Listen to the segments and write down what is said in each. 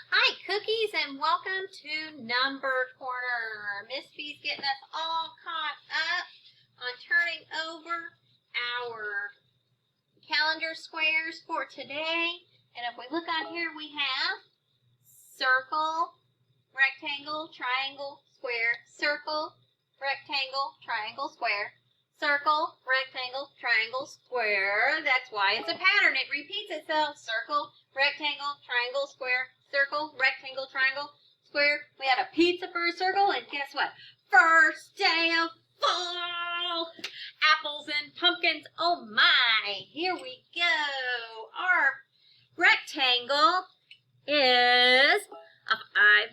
Hi, Cookies, and welcome to Number Corner. Miss B's getting us all caught up on turning over our calendar squares for today. And if we look on here, we have circle, rectangle, triangle, square, circle, rectangle, triangle, square, circle, rectangle, triangle, square. That's why it's a pattern. It repeats itself. Circle, rectangle, triangle, square, circle, rectangle, triangle, square. We had a pizza for a circle, and guess what? First day of fall! Apples and pumpkins, oh my! Here we go. Our rectangle is a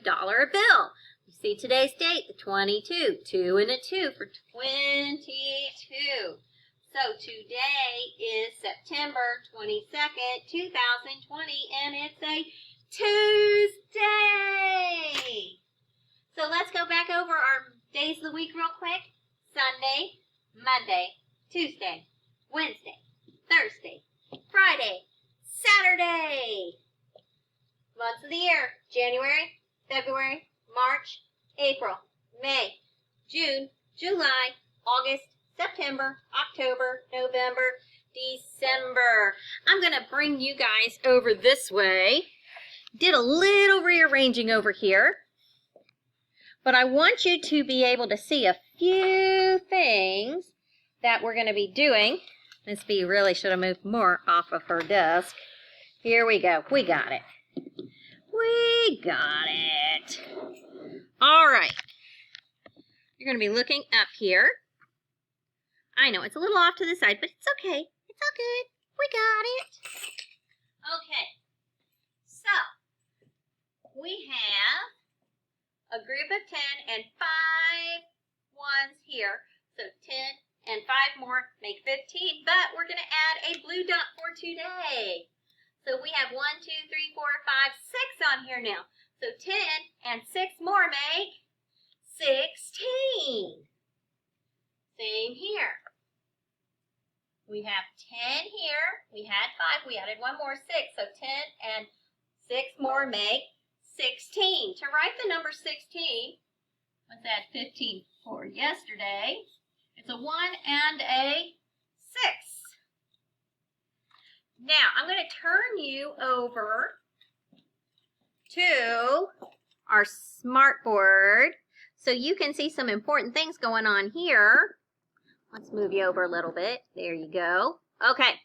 $5 bill. You see today's date, the 22. 2 and a 2 for 22. So today is September 22nd, 2020, and it's a Tuesday. So let's go back over our days of the week real quick. Sunday, Monday, Tuesday, Wednesday, Thursday, Friday, Saturday. Months of the year: January, February, March, April, May, June, July, August, September, October, November, December. I'm going to bring you guys over this way. Did a little rearranging over here. But I want you to be able to see a few things that we're going to be doing. Miss B really should have moved more off of her desk. Here we go. We got it. We got it. All right. You're going to be looking up here. I know it's a little off to the side, but it's okay. It's all good. We got it. Okay. So, we have a group of 10 and 5 ones here. So 10 and 5 more make 15, but we're going to add a blue dot for today. So we have 1, 2, 3, 4, 5, 6 on here now. So 10 and 6 more make 16. Same here. We have 10 here. We had 5. We added 1 more, 6. So 10 and 6 more make 16. To write the number 16, let's add 15 for yesterday. It's a 1 and a 6. Now, I'm going to turn you over to our smartboard so you can see some important things going on here. Let's move you over a little bit. There you go. Okay.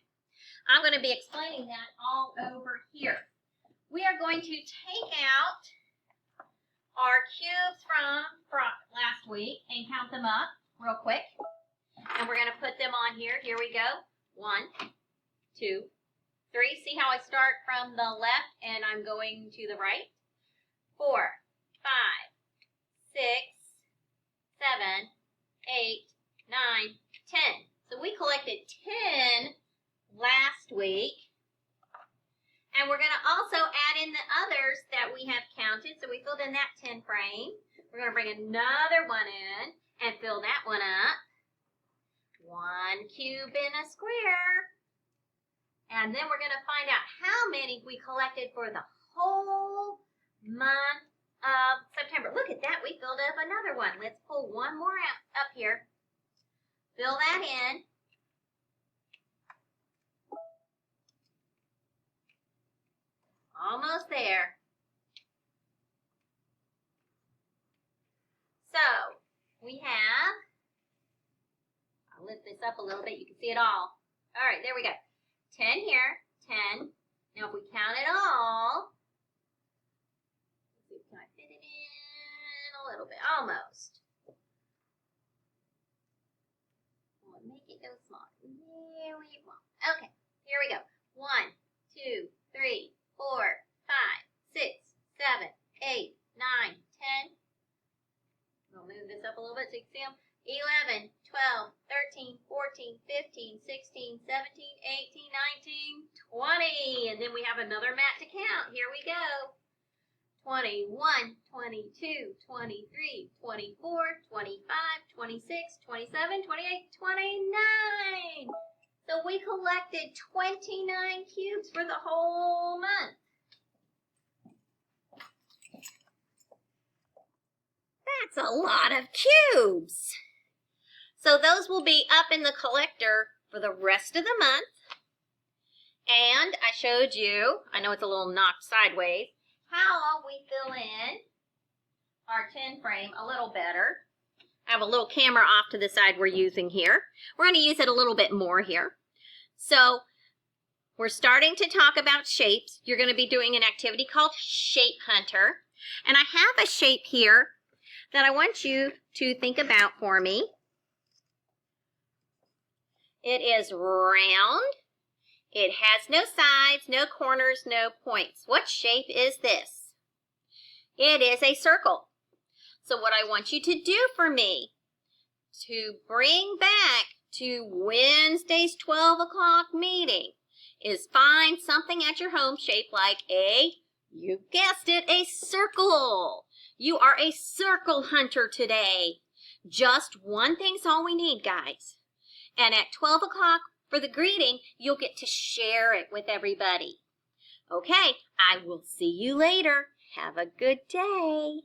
I'm going to be explaining that all over here. We are going to take out our cubes from last week and count them up real quick. And we're going to put them on here. Here we go. 1, 2, 3. See how I start from the left and I'm going to the right? 4, 5, 6, 7, 8, 9, 10. So we collected 10 last week. And we're going to also add in the others that we have counted. So we filled in that 10 frame. We're going to bring another one in and fill that one up. 1 cube in a square. And then we're going to find out how many we collected for the whole month of September. Look at that. We filled up another one. Let's pull one more out up here. Fill that in. Almost there. So, we have, I'll lift this up a little bit. You can see it all. All right, there we go. 10 here, 10. Now, if we count it all, let's see, can I fit it in a little bit? Almost. We'll make it go small. There we go. Okay, here we go. 1, 2, 3, 4, 5, 6, 7, 8, 9, 10. We'll move this up a little bit so you can see them. 11, 12, 13, 14, 15, 16, 17, 18, 19, 20. And then we have another mat to count. Here we go. 21, 22, 23, 24, 25, 26, 27, 28, 29. So we collected 29 cubes for the whole month. That's a lot of cubes. So those will be up in the collector for the rest of the month. And I showed you, I know it's a little knocked sideways, how we fill in our tin frame a little better. I have a little camera off to the side we're using here. We're going to use it a little bit more here. So we're starting to talk about shapes. You're going to be doing an activity called Shape Hunter. And I have a shape here that I want you to think about for me. It is round. It has no sides, no corners, no points. What shape is this? It is a circle. So what I want you to do for me to bring back to Wednesday's 12 o'clock meeting is find something at your home shaped like you guessed it, a circle. You are a circle hunter today. Just one thing's all we need, guys. And at 12 o'clock for the greeting, you'll get to share it with everybody. Okay, I will see you later. Have a good day.